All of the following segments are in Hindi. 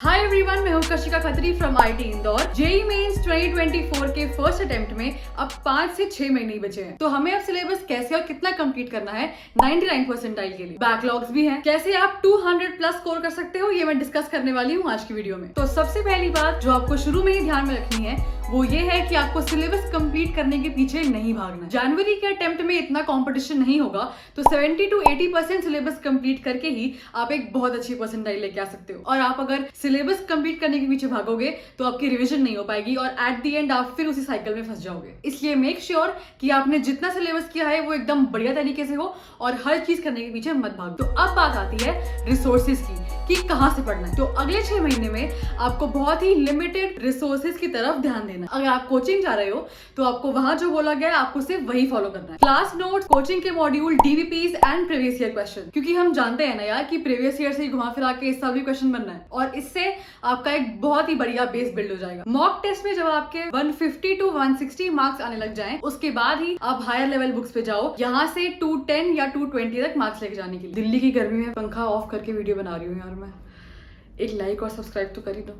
हाय एवरीवन, मैं हूं Kashika Khatri from IT Indore. JEE Mains 2024 के फर्स्ट अटेम्प्ट में अब 5 से 6 महीने ही बचे हैं। तो हमें अब सिलेबस कैसे और कितना कंप्लीट करना है 99 परसेंटाइल के लिए। बैकलॉग्स भी हैं, कैसे आप 200 प्लस स्कोर कर सकते हो, ये मैं डिस्कस करने वाली हूँ आज की वीडियो में। तो सबसे पहली बात जो आपको शुरू में ही ध्यान में रखनी है वो ये है कि आपको सिलेबस कंप्लीट करने के पीछे नहीं भागना। जनवरी के अटेम्प्ट में इतना कंपटीशन नहीं होगा, तो 70 to 80% सिलेबस कंप्लीट करके ही आप एक बहुत अच्छी परसेंटाइल लेके आ सकते हो। और आप अगर सिलेबस कंप्लीट करने के पीछे भागोगे तो आपकी रिवीजन नहीं हो पाएगी और एट द एंड आप फिर उसी साइकिल में फंस जाओगे। इसलिए मेक श्योर कि आपने जितना सिलेबस किया है वो एकदम बढ़िया तरीके से हो और हर चीज करने के पीछे मत भागो। तो अब बात आती है रिसोर्सेज की कि कहां से पढ़ना है। तो अगले 6 महीने में आपको बहुत ही लिमिटेड रिसोर्सेज की तरफ ध्यान देना। अगर आप कोचिंग जा रहे हो तो आपको वहां जो बोला गया है आपको सिर्फ वही फॉलो करना है। क्लास नोट्स, कोचिंग के module, DPPs and previous year question, क्योंकि हम जानते हैं ना यार कि प्रीवियस ईयर से ही घुमा फिरा के इस साल भी क्वेश्चन बनना है और इससे आपका एक बहुत ही बढ़िया बेस बिल्ड हो जाएगा। मॉक टेस्ट में जब आपके 150 to 160 मार्क्स आने लग जाएं, उसके बाद ही आप हायर लेवल बुक्स पे जाओ, यहाँ से 210 या 220 तक मार्क्स लेके जाने के लिए। दिल्ली की गर्मी में पंखा ऑफ करके वीडियो बना रही हूँ यार मैं। एक लाइक और सब्सक्राइब तो कर ही दो,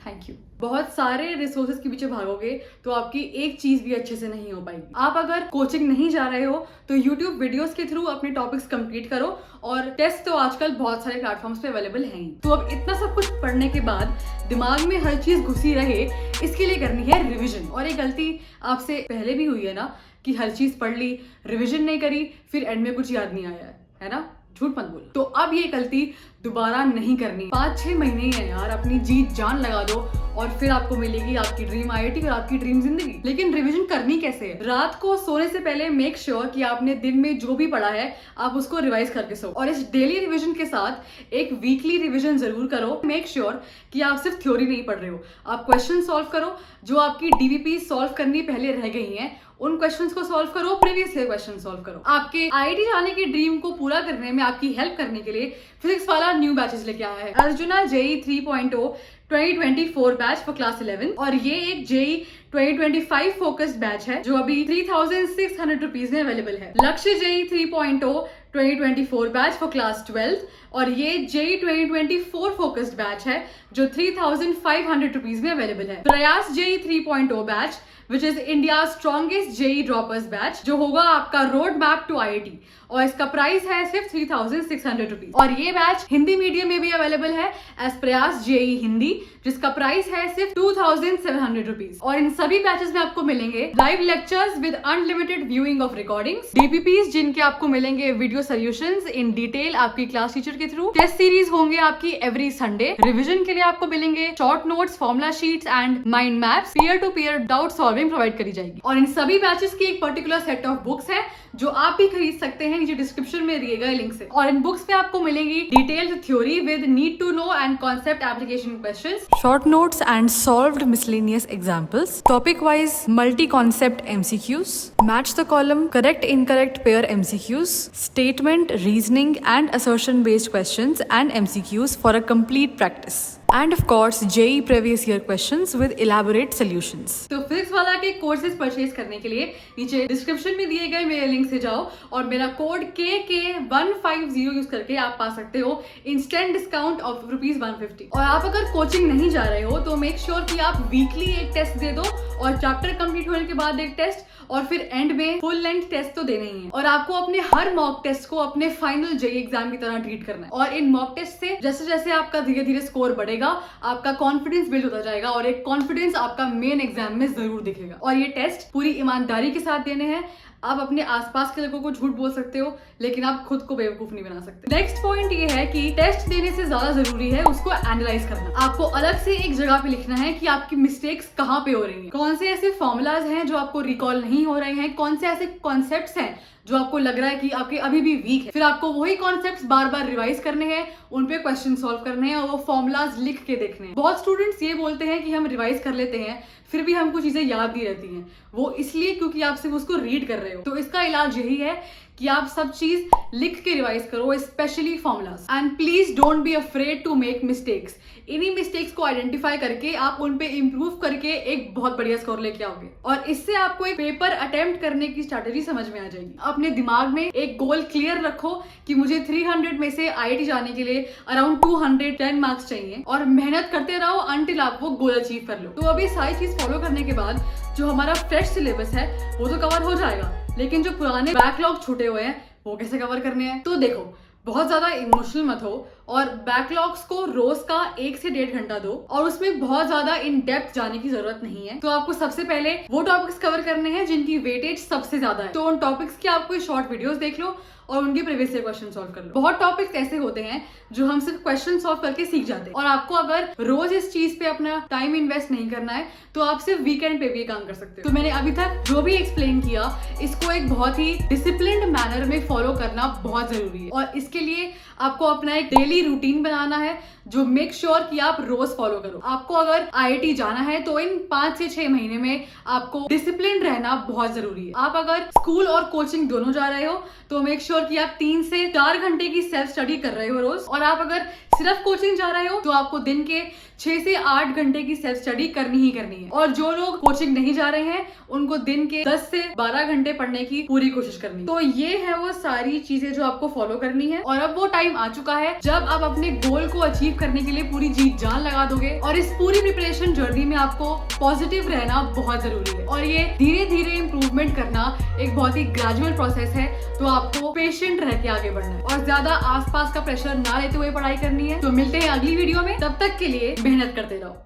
थैंक यू। बहुत सारे रिसोर्सेज के पीछे भागोगे तो आपकी एक चीज भी अच्छे से नहीं हो पाएगी। आप अगर कोचिंग नहीं जा रहे हो तो यूट्यूब वीडियोस के थ्रू अपने टॉपिक्स कंप्लीट करो और टेस्ट तो आजकल बहुत सारे प्लेटफॉर्म्स पे अवेलेबल हैं ही। तो अब इतना सब कुछ पढ़ने के बाद दिमाग में हर चीज घुसी रहे, इसके लिए करनी है रिविजन। और एक गलती आपसे पहले भी हुई है ना कि हर चीज पढ़ ली, रिविजन नहीं करी, फिर एंड में कुछ याद नहीं आया है ना? झूठ मत बोलो। तो अब ये गलती दोबारा नहीं करनी। 5-6 महीने ही है यार, अपनी जी जान लगा दो और फिर आपको मिलेगी आपकी ड्रीम आईआईटी और आपकी ड्रीम जिंदगी। लेकिन रिवीजन करनी कैसे है? रात को सोने से पहले मेक श्योर कि आपने दिन में जो भी पढ़ा है आप उसको रिवाइज करके सो। और इस डेली रिवीजन के साथ एक वीकली रिवीजन जरूर करो। मेक श्योर कि आप सिर्फ थ्योरी नहीं पढ़ रहे हो, आप क्वेश्चन सॉल्व करो। जो आपकी डीवीपी सॉल्व करनी पहले रह गई हैं उन क्वेश्चंस को सॉल्व करो, प्रीवियस ईयर क्वेश्चन सॉल्व करो। आपके आईआईटी जाने की ड्रीम को पूरा करने में आपकी हेल्प करने के लिए फिजिक्स वाला न्यू बैचेस लेके आया है। Arjuna JEE 3.0 2024 batch for class 11 और ये एक जेई 2025 फोकस्ड बैच है जो अभी 3600 रुपीज में अवेलेबल है। लक्ष्य जेई 3.0 2024 बैच फॉर क्लास 12 और ये जेई 2024 फोकस्ड बैच है जो 3500 रुपीज में अवेलेबल है। Prayas JEE 3.0 batch which is India strongest JEE droppers batch जो होगा आपका रोड मैप टू आईआईटी और इसका प्राइस है सिर्फ 3600 रुपीज। और ये बैच हिंदी मीडियम में भी अवेलेबल है एज प्रयास जेई हिंदी जिसका प्राइस है सिर्फ 2700 रुपीज। और इन सभी बैचेस में आपको मिलेंगे live lectures with unlimited viewing of recordings, DPPs जिनके आपको मिलेंगे वीडियो सोल्यूशंस इन डिटेल आपकी क्लास टीचर के थ्रू, टेस्ट सीरीज होंगे आपकी एवरी संडे, रिविजन के लिए आपको मिलेंगे short notes, formula sheets and mind maps, peer to peer doubt solving provide करी जाएगी। और इन सभी बैचेस की एक पर्टिकुलर सेट ऑफ बुक्स है जो आप भी खरीद सकते हैं नीचे डिस्क्रिप्शन में दिए गए लिंक से। और इन बुक्स में आपको मिलेंगी detailed theory with need to know and concept application questions, short notes and solved miscellaneous examples, topic wise multi concept MCQs, match the column, correct incorrect pair MCQs, statement, reasoning and assertion based questions and MCQs for a complete practice, and of course JEE previous year questions with elaborate solutions। तो फिजिक्स वाला के कोर्सेज परचेज करने के लिए नीचे डिस्क्रिप्शन में दिए गए मेरे लिंक से जाओ और मेरा कोड KK150 यूज करके आप पा सकते हो इंस्टेंट डिस्काउंट ऑफ ₹150। और आप अगर कोचिंग नहीं जा रहे हो तो मेक श्योर कि आप वीकली एक टेस्ट दे दो और चैप्टर कंप्लीट होने के बाद एक टेस्ट और फिर एंड में फुल लेंथ टेस्ट तो देना ही है। और आपको अपने हर मॉक टेस्ट को अपने फाइनल जेईई एग्जाम की तरह ट्रीट करना है। और इन मॉक टेस्ट से जैसे जैसे आपका धीरे धीरे स्कोर बढ़ेगा आपका कॉन्फिडेंस बिल्ड होता जाएगा और एक कॉन्फिडेंस आपका मेन एग्जाम में जरूर दिखेगा। और ये टेस्ट पूरी ईमानदारी के साथ देने हैं। आप अपने आसपास के लोगों को झूठ बोल सकते हो लेकिन आप खुद को बेवकूफ नहीं बना सकते। नेक्स्ट पॉइंट ये है कि टेस्ट देने से ज्यादा जरूरी है उसको एनालाइज करना। आपको अलग से एक जगह पे लिखना है कि आपकी मिस्टेक्स कहाँ पे हो रही हैं, कौन से ऐसे फॉर्मुलाज हैं जो आपको रिकॉल नहीं हो रहे हैं, कौन से ऐसे कॉन्सेप्ट्स हैं जो आपको लग रहा है कि आपके अभी भी वीक है। फिर आपको वही कॉन्सेप्ट्स बार बार रिवाइज करने हैं, उन पे क्वेश्चन सॉल्व करने हैं और वो फॉर्मुलाज लिख के देखने हैं। बहुत स्टूडेंट्स ये बोलते हैं कि हम रिवाइज कर लेते हैं फिर भी हमको चीजें याद नहीं रहती हैं। वो इसलिए क्योंकि आप सिर्फ उसको रीड कर रहे रहे हो। तो इसका इलाज यही है कि आप सब चीज लिख के रिवाइज करो, specially formulas. And please don't be afraid to make mistakes. इन्हीं मिस्टेक्स को आइडेंटिफाई करके आप उन पे इंप्रूव करके एक बहुत बढ़िया स्कोर लेके आओगे और इससे आपको एक पेपर अटेम्प्ट करने की स्ट्रैटेजी समझ में आ जाएगी। अपने दिमाग में एक गोल क्लियर रखो कि मुझे 300 में से IIT जाने के लिए अराउंड 210 मार्क्स चाहिए और मेहनत करते रहो अंटिल आप वो गोल अचीव कर लो। तो अभी सारी चीज फॉलो करने के बाद जो हमारा फ्रेश सिलेबस है वो तो कवर हो जाएगा, लेकिन जो पुराने बैकलॉग छूटे हुए हैं वो कैसे कवर करने हैं। तो देखो, बहुत ज्यादा इमोशनल मत हो और बैकलॉग्स को रोज का 1 से 1.5 घंटा दो और उसमें बहुत ज्यादा इन डेप्थ जाने की जरूरत नहीं है। तो आपको सबसे पहले वो टॉपिक्स कवर करने हैं जिनकी वेटेज सबसे ज्यादा है। तो उन टॉपिक्स की आप कोई शॉर्ट वीडियोस देख लो और उनके प्रीवियस ईयर क्वेश्चन सॉल्व कर लो। बहुत टॉपिक्स ऐसे होते हैं जो हम सिर्फ क्वेश्चन सॉल्व करके सीख जाते हैं और आपको अगर रोज इस चीज पे अपना टाइम इन्वेस्ट नहीं करना है तो आप सिर्फ वीकेंड पे भी काम कर सकते हो। तो मैंने अभी तक जो भी एक्सप्लेन किया इसको एक बहुत ही डिसिप्लिन्ड मैनर में फॉलो करना बहुत जरूरी है और इसके लिए आपको अपना एक डेली रूटीन बनाना है जो मेक श्योर कि आप रोज फॉलो करो। आपको अगर IIT जाना है तो इन 5 से 6 महीने में आपको डिसिप्लिन रहना बहुत जरूरी है। आप अगर स्कूल और कोचिंग दोनों जा रहे हो तो मेक श्योर कि आप 3 से 4 घंटे की सेल्फ स्टडी कर रहे हो रोज, और आप अगर सिर्फ कोचिंग जा रहे हो तो आपको दिन के 6 से 8 घंटे की सेल्फ स्टडी करनी ही करनी है। और जो लोग कोचिंग नहीं जा रहे हैं उनको दिन के 10 से 12 घंटे पढ़ने की पूरी कोशिश करनी है। तो ये है वो सारी चीजें जो आपको फॉलो करनी है और अब वो टाइम आ चुका है जब आप अपने गोल को अचीव करने के लिए पूरी जी जान लगा दोगे। और इस पूरी प्रिपरेशन जर्नी में आपको पॉजिटिव रहना बहुत जरूरी है और ये धीरे धीरे इंप्रूवमेंट करना एक बहुत ही ग्रेजुअल प्रोसेस है। तो आपको पेशेंट रह के आगे बढ़ना है और ज्यादा आसपास का प्रेशर ना लेते हुए पढ़ाई करनी है। तो मिलते हैं अगली वीडियो में, तब तक के लिए मेहनत करते रहो।